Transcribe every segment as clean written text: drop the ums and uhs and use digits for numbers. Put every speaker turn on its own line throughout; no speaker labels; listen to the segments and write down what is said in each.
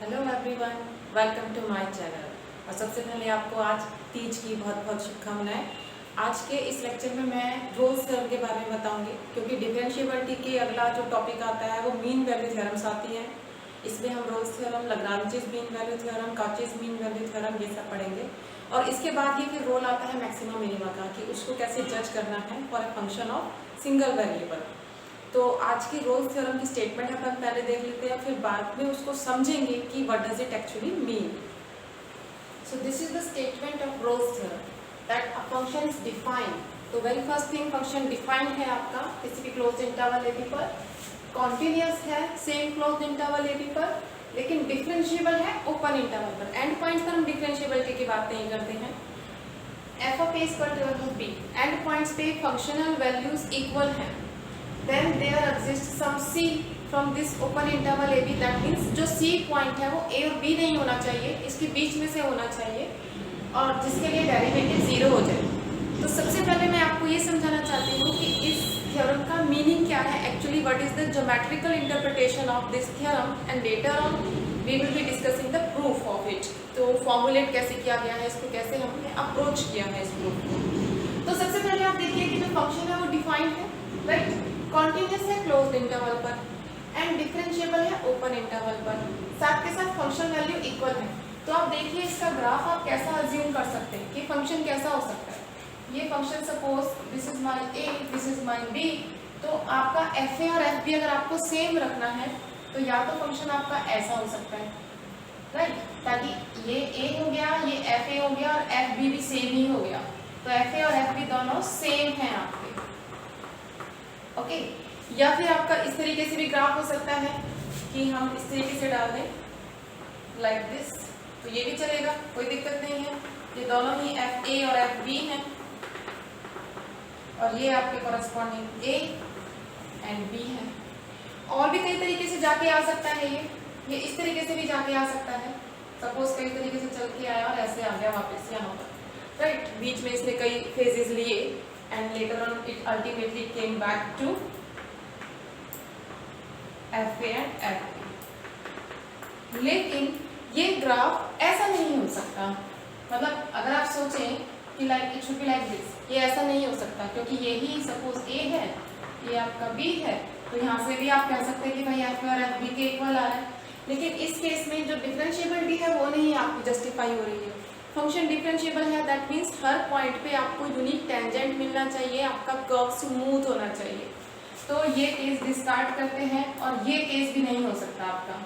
Hello everyone, welcome to my channel. और सबसे पहले आपको आज तीज की बहुत बहुत शुभकामनाएं। आज के इस लेक्चर में मैं रोल्स थ्योरम के बारे में बताऊंगी, क्योंकि डिफरेंशिएबिलिटी के अगला जो टॉपिक आता है वो मीन वैल्यू थ्योरम्स आती हैं। इसमें हम Rolle's theorem, Lagrange's mean value theorem, Cauchy's mean value theorem ये सब पढ़ेंगे। और इसके बाद ये फिर रोल आता है मैक्सिमा मिनिमा का, कि उसको कैसे जज करना है for a function of single variable. तो आज की रोल्स थ्योरम की स्टेटमेंट अपन पहले देख लेते हैं, फिर बाद में उसको समझेंगे कि what does it actually mean. So this is the statement of Rolle's theorem that a function is defined. तो very first thing, function defined है आपका किसी भी क्लोज्ड इंटरवल ए बी पर, कॉन्टिन्यूअस है सेम क्लोज्ड इंटरवल ए बी पर, लेकिन differentiable है ओपन इंटरवल पर। एंड पॉइंट्स पर हम डिफरेंशिएबिलिटी की बात नहीं करते हैं। F of a equal to b, end points पे फंक्शनल वैल्यूज इक्वल हैं। Then there exists some C from this open interval AB, that means जो C पॉइंट है वो A और B नहीं होना चाहिए, इसके बीच में से होना चाहिए, और जिसके लिए डेरिवेटिव 0 हो जाए। तो सबसे पहले मैं आपको ये समझाना चाहती हूँ कि इस थ्योरम का मीनिंग क्या है actually, what is the geometrical interpretation of this theorem, and later on we will be discussing the proof of it. तो फॉर्मुलेट कैसे किया गया है इसको, कैसे हमने अप्रोच किया है इस प्रूफ को। तो सबसे पहले आप देखिए कि जो फंक्शन है वो डिफाइंड है, राइट, कॉन्टिन्यूअस है क्लोज्ड इंटरवल पर, एंड डिफरेंशिएबल है ओपन इंटरवल पर, साथ के साथ फंक्शन वैल्यू इक्वल है। तो आप देखिए इसका ग्राफ आप कैसा अज्यूम कर सकते हैं कि फंक्शन कैसा हो सकता है। ये function suppose this is my A, this is my B, तो आपका एफ ए और एफ बी अगर आपको सेम रखना है तो या तो फंक्शन आपका ऐसा हो सकता है, राइट, ताकि ये ए हो गया, ये एफ ए हो गया और एफ बी भी सेम ही हो गया, तो एफ ए और एफ बी दोनों सेम हैं आपके, ओके। या फिर आपका इस तरीके से भी ग्राफ हो सकता है कि हम इस तरीके से डाल दें लाइक दिस, तो ये भी चलेगा, कोई दिक्कत नहीं है। ये दोनों ही एफ ए और एफ बी हैं, और ये आपके कॉरेस्पॉन्डिंग ए एंड बी है। और भी कई तरीके से जाके आ सकता है, ये इस तरीके से भी जाके आ सकता है। सपोज कई तरीके से चल के आया और ऐसे आ गया वापस यहाँ पर, राइट, बीच में इसने कई फेजेस लिए, and later on it ultimately came back to FA and FB। लेकिन ये ग्राफ ऐसा नहीं हो सकता, मतलब अगर आप सोचें कि like it should be like this, ये ऐसा नहीं हो सकता, क्योंकि यही सपोज A है, ये आपका B है, तो यहाँ से भी आप कह सकते हैं कि भाई FA और FB के इक्वल आ रहा है। लेकिन इस केस में जो डिफरेंशिएबिलिटी है वो नहीं आपकी जस्टिफाई हो रही है। फंक्शन डिफरेंशिएबल है, दैट मीन्स हर पॉइंट पे आपको यूनिक टेंजेंट मिलना चाहिए, आपका कर्व स्मूथ होना चाहिए। तो ये केस डिस्कार्ड करते हैं, और ये केस भी नहीं हो सकता आपका,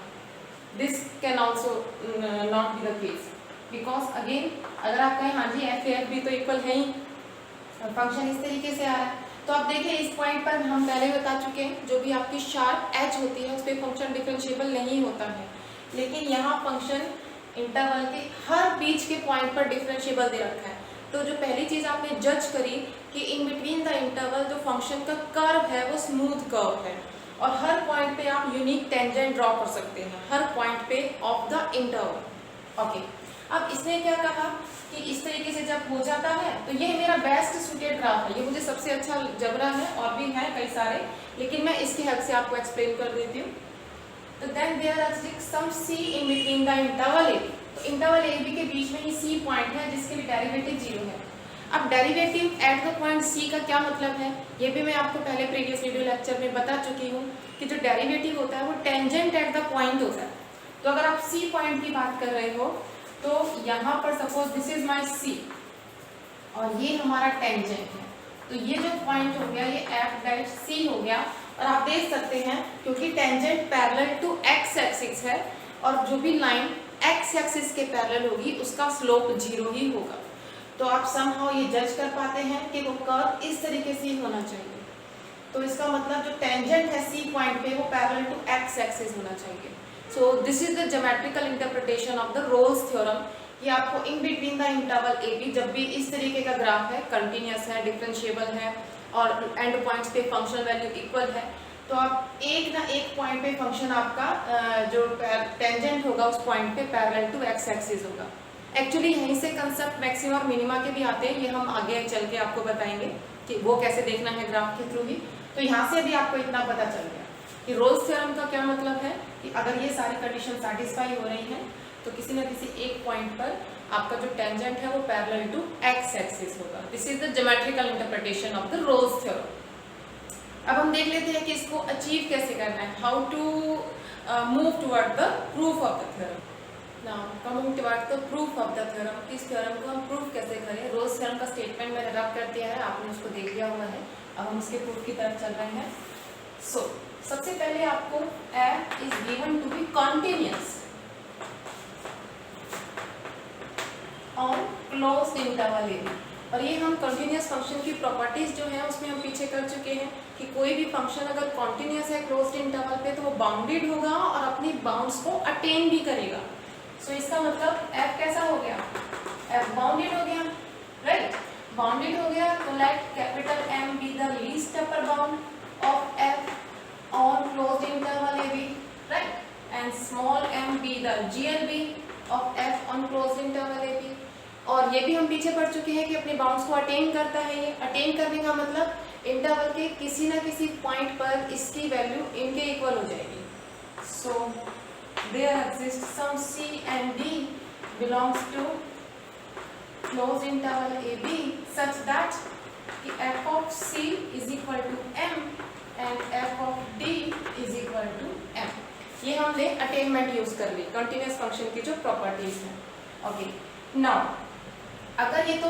this can also not be the case, because again अगर आप कहें हाँ जी एफ ए एफ बी तो इक्वल है ही, फंक्शन इस तरीके से आ रहा है, तो आप देखिए इस पॉइंट पर हम पहले बता चुके हैं, जो भी आपकी शार्प एच होती है उस पर फंक्शन डिफरेंशिएबल नहीं होता है। लेकिन यहाँ फंक्शन इंटरवल के हर बीच के पॉइंट पर डिफरेंशिएबल दे रखा है। तो जो पहली चीज आपने जज करी कि इन बिटवीन द इंटरवल जो फंक्शन का कर्व है वो स्मूथ कर्व है, और हर पॉइंट पे आप यूनिक टेंजेंट ड्रॉ कर सकते हैं, हर पॉइंट पे ऑफ द इंटरवल, ओके। अब इसने क्या कहा कि इस तरीके से जब हो जाता है तो ये मेरा बेस्ट सूटेड ग्राफ है, ये मुझे सबसे अच्छा जब रहा है, और भी है कई सारे, लेकिन मैं इसकी हेल्प से आपको एक्सप्लेन कर देती हूँ। तो then there exists some C in between the interval AB। तो इंटरवल AB के बीच में ही C पॉइंट है जिसके लिए डेरिवेटिव 0 है। अब derivative at the point C का क्या मतलब है, ये भी मैं आपको पहले प्रीवियस वीडियो लेक्चर में बता चुकी हूँ कि जो डेरिवेटिव होता है वो टेंजेंट एट द पॉइंट होता है। तो अगर आप C पॉइंट की बात कर रहे हो तो यहाँ पर suppose this is my C और ये हमारा टेंजेंट है, तो ये जो पॉइंट हो गया ये F डैश C हो गया। और आप देख सकते हैं क्योंकि tangent parallel to X axis है, और जो भी लाइन एक्स एक्सिस के पैरेलल होगी उसका स्लोप 0 ही होगा। तो आप समहाउ ये जज कर पाते हैं कि वो कर्व इस तरीके से ही होना चाहिए। तो इसका मतलब जो टेंजेंट है सी पॉइंट पे वो पैरेलल टू एक्स एक्सिस होना चाहिए। So this is the geometrical interpretation of the Rolle's theorem. ये आपको in between the interval A B जब भी इस तरीके का ग्राफ है, कंटिन्यूअस है, डिफरेंशिएबल है, और एंड पॉइंट्स पे फंक्शन वैल्यू इक्वल है, तो आप एक ना एक पॉइंट पे फंक्शन आपका जो टेंजेंट होगा उस पॉइंट पे पैरेलल टू एक्स एक्सिस होगा। एक्चुअली यहीं से कंसेप्ट मैक्सिमा और मिनिमा के भी आते हैं, ये हम आगे चल के आपको बताएंगे कि वो कैसे देखना है ग्राफ के थ्रू ही। तो यहाँ से भी आपको इतना पता चल गया कि रोल्स थ्योरम का क्या मतलब है, कि अगर ये सारी कंडीशन सेटिस्फाई हो रही हैं तो किसी न किसी एक पॉइंट पर आपका जो टेंजेंट है वो पैरेलल टू एक्स एक्सिस होगा। This is the geometrical interpretation of the Rolle's theorem. अब हम देख लेते हैं कि इसको अचीव कैसे करना है, how to move toward the proof of the theorem. Now coming toward the proof of the theorem, इस थ्योरम को हम प्रूफ कैसे करें। रोल्स थ्योरम का स्टेटमेंट मैंने रब कर दिया है, आपने उसको देख लिया हुआ है। अब हम उसके प्रूफ की तरफ चल रहे हैं। सो सबसे पहले आपको f is given to be continuous on closed interval a b। और ये हम कंटिन्यूअस फंक्शन की प्रॉपर्टीज जो है उसमें हम पीछे कर चुके हैं कि कोई भी फंक्शन अगर कॉन्टिन्यूअस है क्लोज्ड इंटरवल पे तो वो बाउंडेड होगा और अपनी बाउंड्स को अटेन भी करेगा। सो इसका मतलब f कैसा हो गया, f बाउंडेड हो गया, राइट। बाउंडेड हो गया तो let capital M be the least upper bound of f on closed interval a b, right, and small m be the GLB of f on closed interval a b। और ये भी हम पीछे पढ़ चुके हैं कि अपने बाउंड्स को अटेन करता है। ये अटेन करने का मतलब इंटरवल के किसी ना किसी पॉइंट पर इसकी वैल्यू इनके इक्वल हो जाएगी। So there exist some c and d belongs to closed interval a b such that कि f of c is equal to m and f of d is equal to m। ये हमने attainment use कर ली continuous function की जो properties हैं। Okay, now अगर ये तो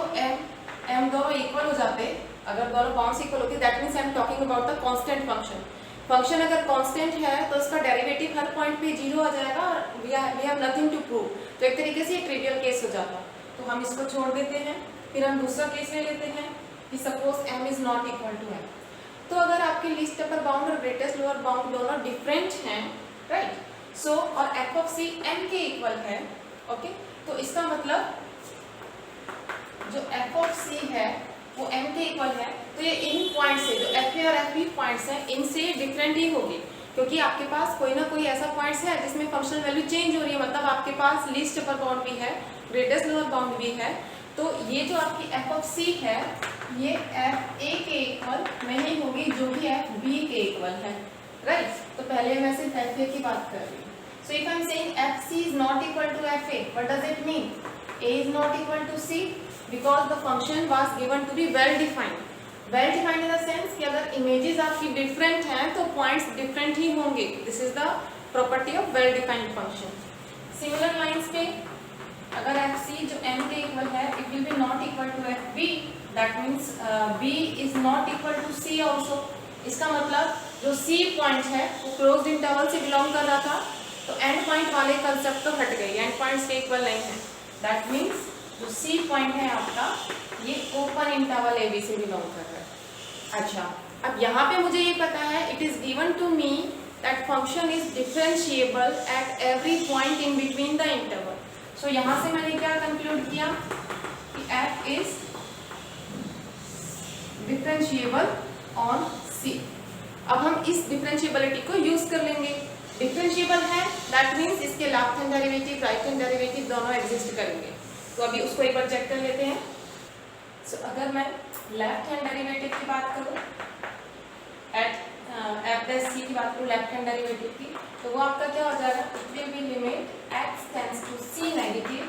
m दोनों इक्वल हो जाते, अगर दोनों बाउंड्स इक्वल होती, that means I am talking about the constant function. Function अगर कांस्टेंट है तो इसका डेरिवेटिव हर पॉइंट पे 0 आ जाएगा और we have nothing to prove. तो एक तरीके से ये ट्रिवियल केस हो जाता। तो हम इसको छोड़ देते हैं, फिर हम दूसरा केस ले लेते हैं कि suppose m is not equal to m। तो अगर आपके लीस्ट अपर बाउंड और ग्रेटेस्ट लोअर बाउंड दोनों डिफरेंट हैं, राइट, सो और f ऑफ c m के इक्वल है, ओके, तो इसका मतलब जो f ऑफ c है वो m के इक्वल है, तो ये इन पॉइंट से जो f और f पॉइंट्स हैं इनसे डिफरेंट ही होगी, क्योंकि आपके पास कोई ना कोई ऐसा पॉइंट्स है जिसमें फंक्शनल वैल्यू चेंज हो रही है, मतलब आपके पास लीस्ट अपर बाउंड भी है, ग्रेटेस्ट लोअर बाउंड भी है। तो ये जो आपकी f ऑफ c है ये f a के इक्वल नहीं होगी जो कि f b के इक्वल है, राइट। तो पहले मैं सिर्फ f a की बात कर रही हूँ। So if I am saying f c is not equal to f a, what does it mean? a is not equal to c because the function was given to be well defined. Well defined in the sense कि अगर images आपकी different हैं तो points different ही होंगे। This is the property of well defined function. Similar lines पे अगर F C जो m के इक्वल है it will be not equal to F B, that means b is not equal to c also. इसका मतलब जो c point है वो क्लोज्ड इंटरवल से बिलोंग कर रहा था, तो एंड पॉइंट वाले कंसेप्ट तो हट गई, एंड पॉइंट्स के इक्वल नहीं है। दैट मीन्स जो c पॉइंट है आपका ये ओपन इंटरवल a b से बिलोंग कर रहा है। अच्छा, अब यहाँ पे मुझे ये पता है it is given to me that function is differentiable at every point in between the interval. So यहाँ से मैंने क्या कंक्लूड किया कि f is differentiable on c। अब हम इस डिफरेंशिएबिलिटी को यूज कर लेंगे। डिफरेंशिएबल है दैट मीन्स इसके left hand derivative right hand derivative दोनों एग्जिस्ट करेंगे। तो अभी उसको एक बार चेक कर लेते हैं। सो अगर मैं लेफ्ट हैंड डेरिवेटिव की बात करूँ, एट f प्लस c की बात करूँ लेफ्ट हैंड डेरिवेटिव की, तो वो आपका क्या हो जाएगा? It will be limit x tends to c negative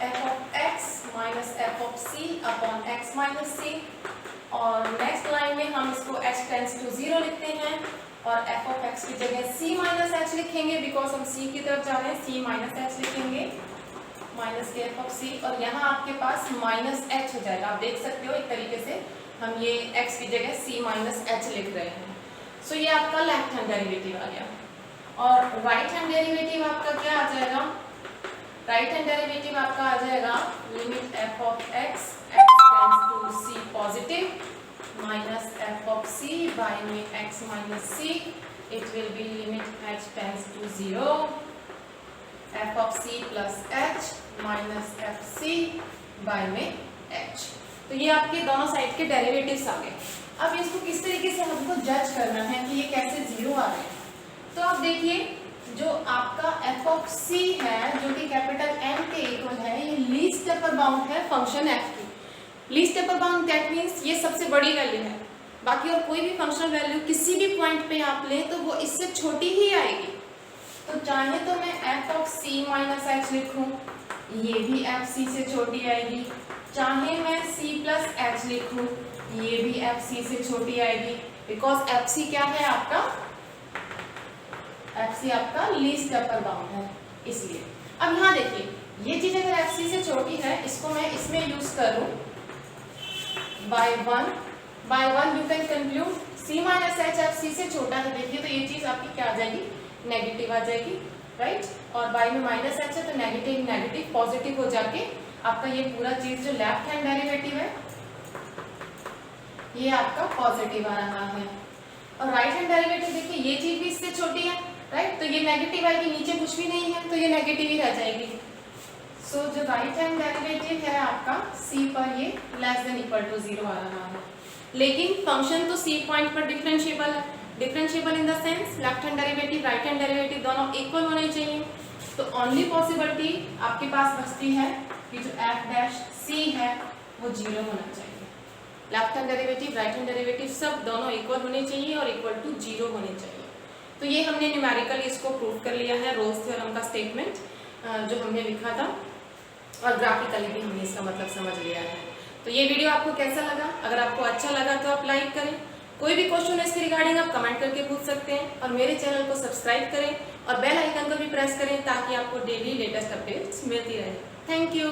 f of x minus f of c upon x minus c। और नेक्स्ट लाइन में हम इसको h टेंड्स टू 0 लिखते हैं और f ऑफ x की जगह c माइनस h लिखेंगे, बिकॉज हम c की तरफ जा रहे हैं, c माइनस h लिखेंगे माइनस के f ऑफ c। और यहाँ आपके पास माइनस h हो जाएगा। आप देख सकते हो एक तरीके से हम ये x की जगह c माइनस h लिख रहे हैं। सो ये आपका लेफ्ट हैंड डेरिवेटिव आ गया। और राइट हैंड डेरिवेटिव आपका क्या आ जाएगा? राइट हैंड डेरिवेटिव आपका आ जाएगा limit f of x tends to c positive minus f of c by में x minus c। It will be limit h tends to 0 f of c plus h minus f c by में h। तो ये आपके दोनों side के derivatives आ गए। अब इसको किस तरीके से हमको जज करना है कि ये कैसे 0 आ रहे हैं। तो आप देखिए जो आपका f ऑफ c है जो कि कैपिटल M के इक्वल है, ये लीस्ट अपर बाउंड है फंक्शन f की। Least upper bound that means ये सबसे बड़ी वैल्यू है। बाकी और कोई भी फंक्शनल वैल्यू किसी भी पॉइंट पे आप लें तो वो इससे छोटी ही आएगी। तो चाहे तो मैं F of C minus H लिखूं, ये भी एफ सी से छोटी आएगी। चाहे मैं सी प्लस एच लिखूं, ये भी एफ सी से छोटी आएगी, बिकॉज एफ सी क्या है आपका, एफ सी आपका लीस्ट अपर बाउंड है, इसलिए। अब यहाँ देखिए, ये चीज अगर एफ सी से छोटी है, इसको मैं इसमें यूज करूं by one you can conclude C minus H F C से छोटा है। देखिए तो ये चीज आपकी क्या आ जाएगी, नेगेटिव आ जाएगी, राइट। और बाय में माइनस एच है तो नेगेटिव नेगेटिव पॉजिटिव हो जाके आपका ये पूरा चीज जो लेफ्ट हैंड डेरिवेटिव है ये आपका पॉजिटिव आ रहा है। और राइट हैंड डेरिवेटिव देखिए, ये चीज भी इससे छोटी है, राइट, तो ये नेगेटिव आएगी, नीचे कुछ भी नहीं है तो ये नेगेटिव ही रह जाएगी। सो जो राइट हैंड डेरिवेटिव है आपका सी पर ये लेस देन इक्वल टू 0 आ रहा है। लेकिन फंक्शन तो सी पॉइंट पर डिफरेंशिएबल है, differentiable in the sense left hand derivative right hand derivative दोनों इक्वल होने चाहिए। तो ओनली पॉसिबिलिटी आपके पास बचती है कि जो एफ डैश सी है वो 0 होना चाहिए। Left hand derivative right hand derivative सब दोनों इक्वल होने चाहिए और इक्वल टू 0 होने चाहिए। तो ये हमने न्यूमेरिकली इसको प्रूव कर लिया है, रोल्स थ्योरम का स्टेटमेंट जो हमने लिखा था, और ग्राफिकली भी हमने इसका मतलब समझ लिया है। तो ये वीडियो आपको कैसा लगा? अगर आपको अच्छा लगा तो आप लाइक करें, कोई भी क्वेश्चन है इसके रिगार्डिंग आप कमेंट करके पूछ सकते हैं, और मेरे चैनल को सब्सक्राइब करें और बेल आइकन को भी प्रेस करें ताकि आपको डेली लेटेस्ट अपडेट्स मिलती रहे। Thank you.